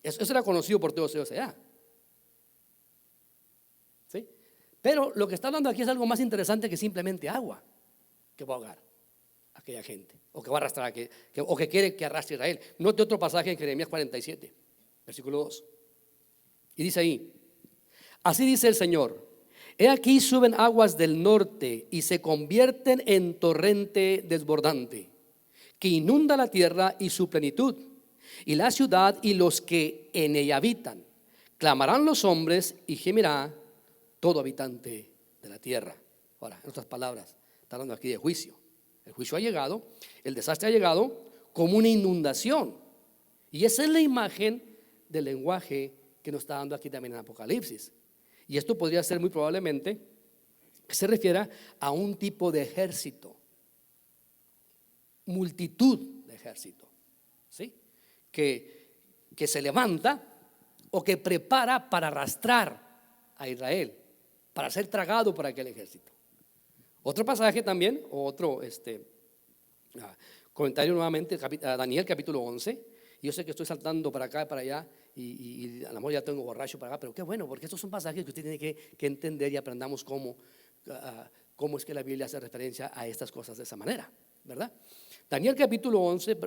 Eso era conocido por todos ellos allá. ¿Sí? Pero lo que está hablando aquí es algo más interesante que simplemente agua que va a ahogar a aquella gente, o que va a arrastrar, o que quiere que arrastre a Israel. Note otro pasaje en Jeremías 47, versículo 2. Y dice ahí: así dice el Señor: he aquí suben aguas del norte y se convierten en torrente desbordante, que inunda la tierra y su plenitud, y la ciudad y los que en ella habitan. Clamarán los hombres y gemirá todo habitante de la tierra. Ahora, en otras palabras, está hablando aquí de juicio. El juicio ha llegado, el desastre ha llegado como una inundación. Y esa es la imagen del lenguaje que nos está dando aquí también en Apocalipsis. Y esto podría ser muy probablemente que se refiera a un tipo de ejército, multitud de ejército, ¿sí? Que se levanta o que prepara para arrastrar a Israel, para ser tragado por aquel ejército. Otro pasaje también, otro comentario nuevamente, Daniel capítulo 11. Yo sé que estoy saltando para acá y para allá y a lo mejor ya tengo borracho para acá, pero qué bueno, porque estos son pasajes que usted tiene que entender y aprendamos cómo es que la Biblia hace referencia a estas cosas de esa manera, ¿verdad? Daniel capítulo 11,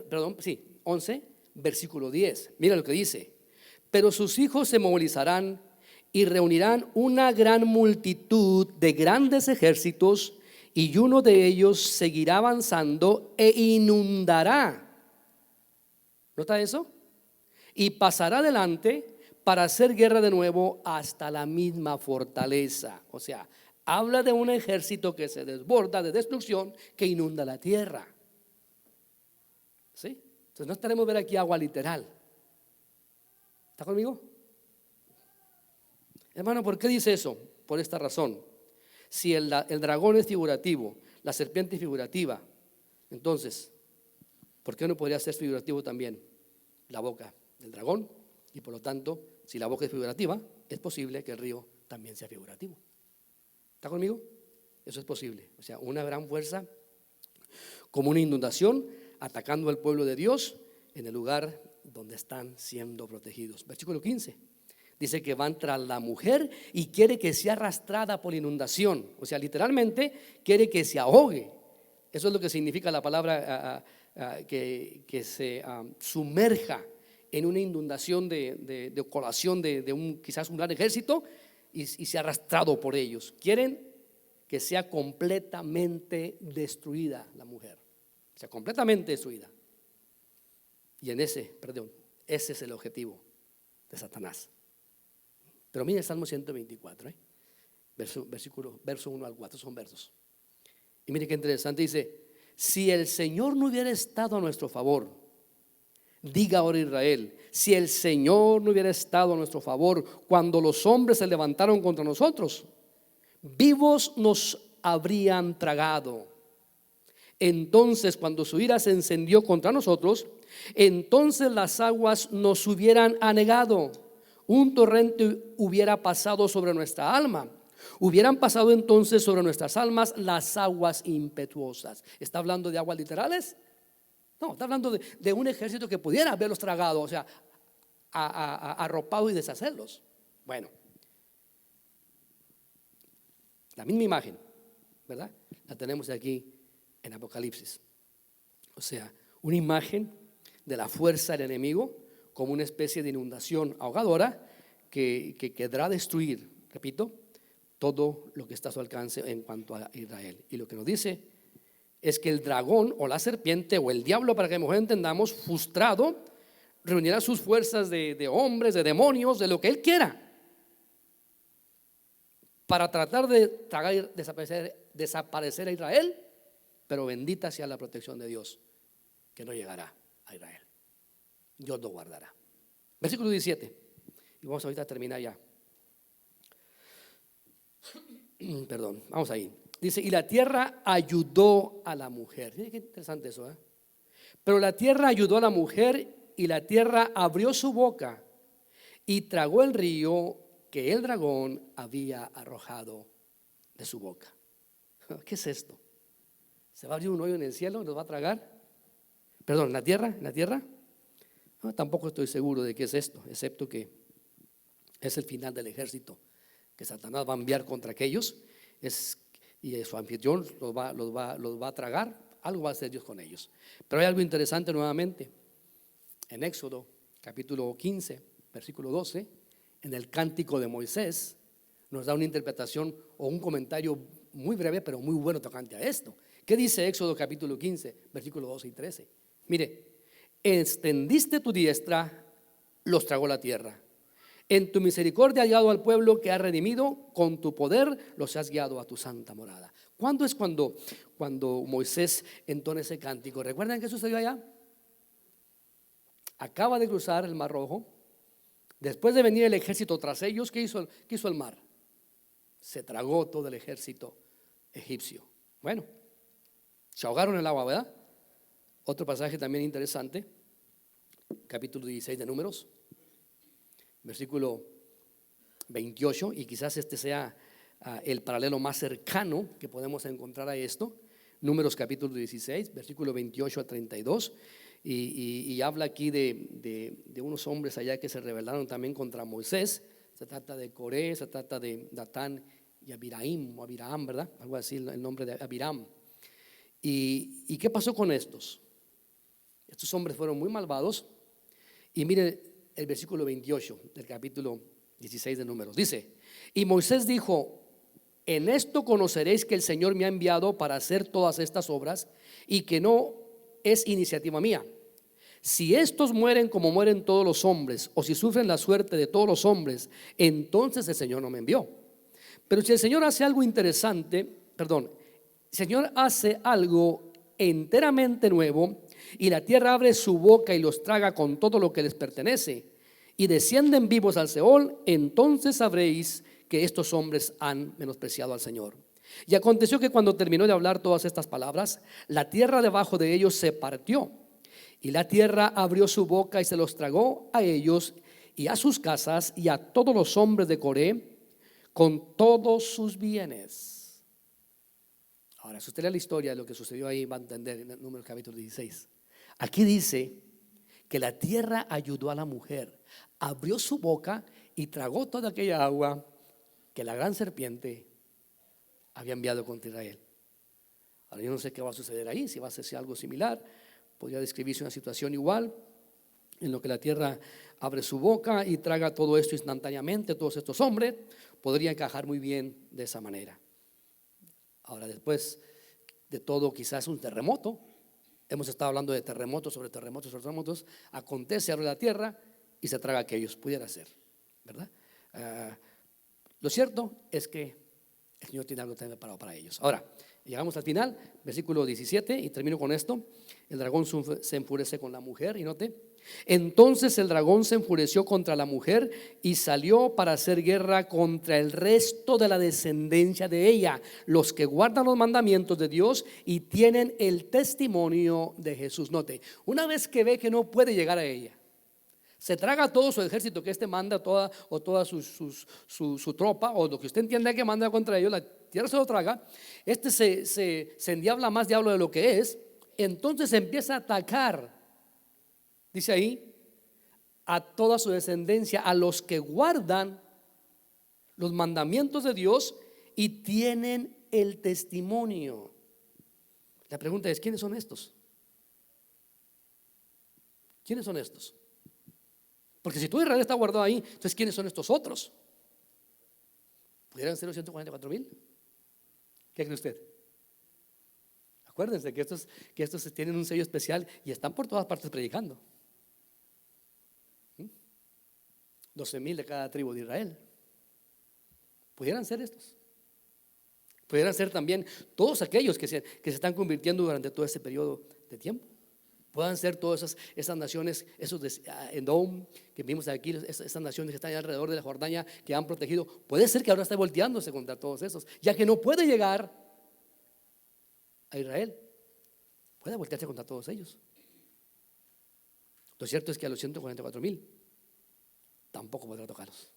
11, versículo 10. Mira lo que dice: pero sus hijos se movilizarán y reunirán una gran multitud de grandes ejércitos, y uno de ellos seguirá avanzando e inundará. ¿Nota eso? Y pasará adelante para hacer guerra de nuevo hasta la misma fortaleza. O sea, habla de un ejército que se desborda de destrucción, que inunda la tierra. ¿Sí? Entonces no estaremos ver aquí agua literal. ¿Está conmigo? Hermano, ¿por qué dice eso? Por esta razón. Si el dragón es figurativo, la serpiente es figurativa, entonces, ¿por qué no podría ser figurativo también la boca del dragón? Y por lo tanto, si la boca es figurativa, es posible que el río también sea figurativo. ¿Está conmigo? Eso es posible. O sea, una gran fuerza como una inundación atacando al pueblo de Dios en el lugar donde están siendo protegidos. Versículo 15. Dice que van tras la mujer y quiere que sea arrastrada por inundación. O sea, literalmente quiere que se ahogue. Eso es lo que significa la palabra que se sumerja en una inundación de colación de quizás un gran ejército y sea arrastrado por ellos. Quieren que sea completamente destruida la mujer. Sea completamente destruida. Y ese es el objetivo de Satanás. Pero mire el Salmo 124, verso 1 al 4, son versos. Y mire qué interesante, dice: si el Señor no hubiera estado a nuestro favor, diga ahora Israel, si el Señor no hubiera estado a nuestro favor cuando los hombres se levantaron contra nosotros, vivos nos habrían tragado. Entonces, cuando su ira se encendió contra nosotros, entonces las aguas nos hubieran anegado. Un torrente hubiera pasado sobre nuestra alma. Hubieran pasado entonces sobre nuestras almas las aguas impetuosas. ¿Está hablando de aguas literales? No, está hablando de un ejército que pudiera haberlos tragado, o sea, arropado y deshacerlos. Bueno, la misma imagen, ¿verdad? La tenemos aquí en Apocalipsis. O sea, una imagen de la fuerza del enemigo como una especie de inundación ahogadora que querrá destruir, repito, todo lo que está a su alcance en cuanto a Israel. Y lo que nos dice es que el dragón o la serpiente o el diablo, para que mejor entendamos, frustrado, reunirá sus fuerzas de hombres, de demonios, de lo que él quiera, para tratar de tragar, desaparecer a Israel, pero bendita sea la protección de Dios, que no llegará a Israel. Dios lo guardará. Versículo 17, y vamos ahorita a terminar ya. Perdón, vamos ahí. Dice, y la tierra ayudó a la mujer. Qué interesante eso, ¿eh? Pero la tierra ayudó a la mujer, y la tierra abrió su boca y tragó el río que el dragón había arrojado de su boca. ¿Qué es esto? ¿Se va a abrir un hoyo en el cielo y nos va a tragar? Perdón, ¿en la tierra? ¿En la tierra? No, tampoco estoy seguro de qué es esto, excepto que es el final del ejército que Satanás va a enviar contra aquellos, y su anfitrión los va a tragar. Algo va a hacer Dios con ellos. Pero hay algo interesante nuevamente. En Éxodo capítulo 15, versículo 12, en el cántico de Moisés, nos da una interpretación o un comentario muy breve, pero muy bueno tocante a esto. ¿Qué dice Éxodo capítulo 15, versículo 12 y 13? Mire, extendiste tu diestra, los tragó la tierra. En tu misericordia has guiado al pueblo que has redimido, con tu poder los has guiado a tu santa morada. ¿Cuándo es cuando Moisés entona ese cántico? ¿Recuerdan qué sucedió allá? Acaba de cruzar el Mar Rojo. Después de venir el ejército tras ellos, ¿qué hizo el mar? Se tragó todo el ejército egipcio. Bueno, se ahogaron en el agua, ¿verdad? Otro pasaje también interesante, capítulo 16 de Números, versículo 28, y quizás este sea el paralelo más cercano que podemos encontrar a esto. Números capítulo 16, versículo 28 a 32. Y habla aquí de unos hombres allá que se rebelaron también contra Moisés. Se trata de Coré, se trata de Datán y Abiraim, o Abiraam, ¿verdad? Algo así, el nombre de Abiram. ¿Y qué pasó con estos? Estos hombres fueron muy malvados. Y mire el versículo 28 del capítulo 16 de Números. Dice, y Moisés dijo, en esto conoceréis que el Señor me ha enviado para hacer todas estas obras, y que no es iniciativa mía. Si estos mueren como mueren todos los hombres, o si sufren la suerte de todos los hombres, entonces el Señor no me envió. Pero si el Señor hace algo interesante, el Señor hace algo enteramente nuevo, y la tierra abre su boca y los traga con todo lo que les pertenece, y descienden vivos al Seol, entonces sabréis que estos hombres han menospreciado al Señor. Y aconteció que cuando terminó de hablar todas estas palabras, la tierra debajo de ellos se partió, y la tierra abrió su boca y se los tragó a ellos y a sus casas y a todos los hombres de Coré con todos sus bienes. Ahora, si usted lee la historia de lo que sucedió ahí, va a entender en el Números capítulo 16. Aquí dice que la tierra ayudó a la mujer, abrió su boca y tragó toda aquella agua que la gran serpiente había enviado contra Israel. Ahora yo no sé qué va a suceder ahí, si va a hacerse algo similar. Podría describirse una situación igual, en lo que la tierra abre su boca y traga todo esto instantáneamente. Todos estos hombres podrían encajar muy bien de esa manera. Ahora, después de todo, quizás un terremoto. Hemos estado hablando de terremotos sobre terremotos sobre terremotos. Acontece, abre la tierra y se traga aquellos. Pudiera ser, ¿verdad? Lo cierto es que el Señor tiene algo también preparado para ellos. Ahora, llegamos al final, versículo 17, y termino con esto. El dragón se enfurece con la mujer, y note. Entonces el dragón se enfureció contra la mujer y salió para hacer guerra contra el resto de la descendencia de ella, los que guardan los mandamientos de Dios y tienen el testimonio de Jesús. Note, una vez que ve que no puede llegar a ella, se traga todo su ejército que manda, toda su tropa, o lo que usted entienda que manda contra ellos, la tierra se lo traga. Se endiabla más diablo de lo que es. Entonces empieza a atacar, dice ahí, a toda su descendencia, a los que guardan los mandamientos de Dios y tienen el testimonio. La pregunta es, ¿quiénes son estos? ¿Quiénes son estos? Porque si todo Israel está guardado ahí, entonces ¿quiénes son estos otros? ¿Pudieran ser los 144,000? ¿Qué cree usted? Acuérdense que estos tienen un sello especial y están por todas partes predicando. 12,000 de cada tribu de Israel. Pudieran ser estos. Pudieran ser también todos aquellos que se están convirtiendo durante todo este periodo de tiempo. Puedan ser todas esas naciones, esos de Edom que vimos aquí, esas naciones que están alrededor de la Jordania, que han protegido. Puede ser que ahora esté volteándose contra todos esos, ya que no puede llegar a Israel. Puede voltearse contra todos ellos. Lo cierto es que a los 144,000 tampoco podrá tocarlos,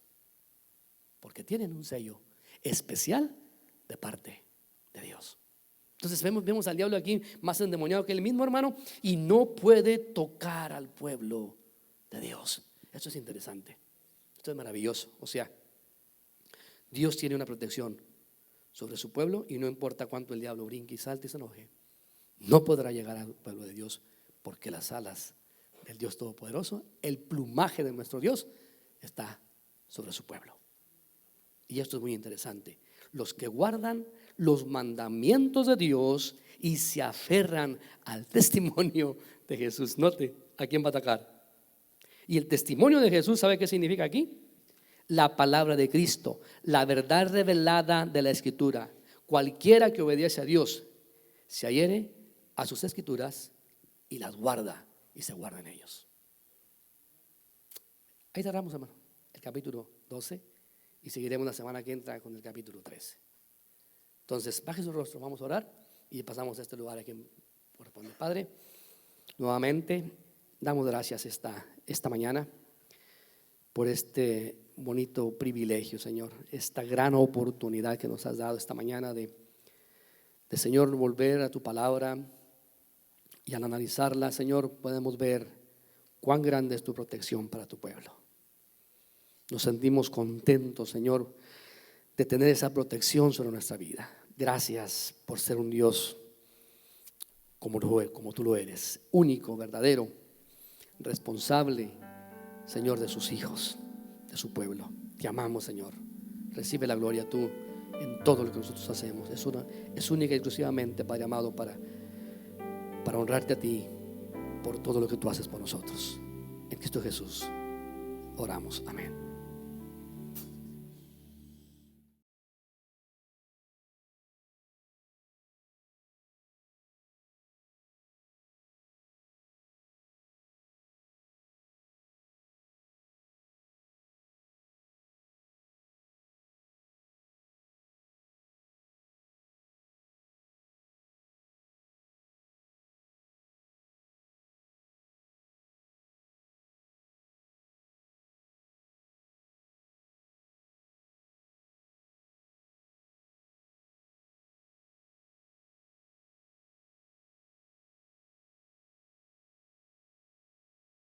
porque tienen un sello especial de parte de Dios. Entonces vemos al diablo aquí más endemoniado que el mismo, hermano, y no puede tocar al pueblo de Dios. Esto es interesante, esto es maravilloso. O sea, Dios tiene una protección sobre su pueblo, y no importa cuánto el diablo brinque y salte y se enoje, no podrá llegar al pueblo de Dios, porque las alas del Dios Todopoderoso, el plumaje de nuestro Dios, está sobre su pueblo. Y esto es muy interesante. Los que guardan los mandamientos de Dios y se aferran al testimonio de Jesús. Note, ¿a quién va a atacar? Y el testimonio de Jesús, ¿sabe qué significa aquí? La palabra de Cristo, la verdad revelada de la Escritura. Cualquiera que obedece a Dios se adhiere a sus Escrituras y las guarda, y se guarda en ellos. Ahí cerramos, hermano, el capítulo 12, y seguiremos la semana que entra con el capítulo 13. Entonces, baje su rostro, vamos a orar y pasamos a este lugar a quien corresponde. Padre, nuevamente damos gracias esta mañana por este bonito privilegio, Señor, esta gran oportunidad que nos has dado esta mañana de Señor, volver a tu palabra, y al analizarla, Señor, podemos ver cuán grande es tu protección para tu pueblo. Nos sentimos contentos, Señor, de tener esa protección sobre nuestra vida. Gracias por ser un Dios como tú lo eres, único, verdadero, responsable, Señor, de sus hijos, de su pueblo. Te amamos, Señor. Recibe la gloria tú en todo lo que nosotros hacemos. Es única y exclusivamente, Padre amado, para honrarte a ti por todo lo que tú haces por nosotros. En Cristo Jesús oramos. Amén.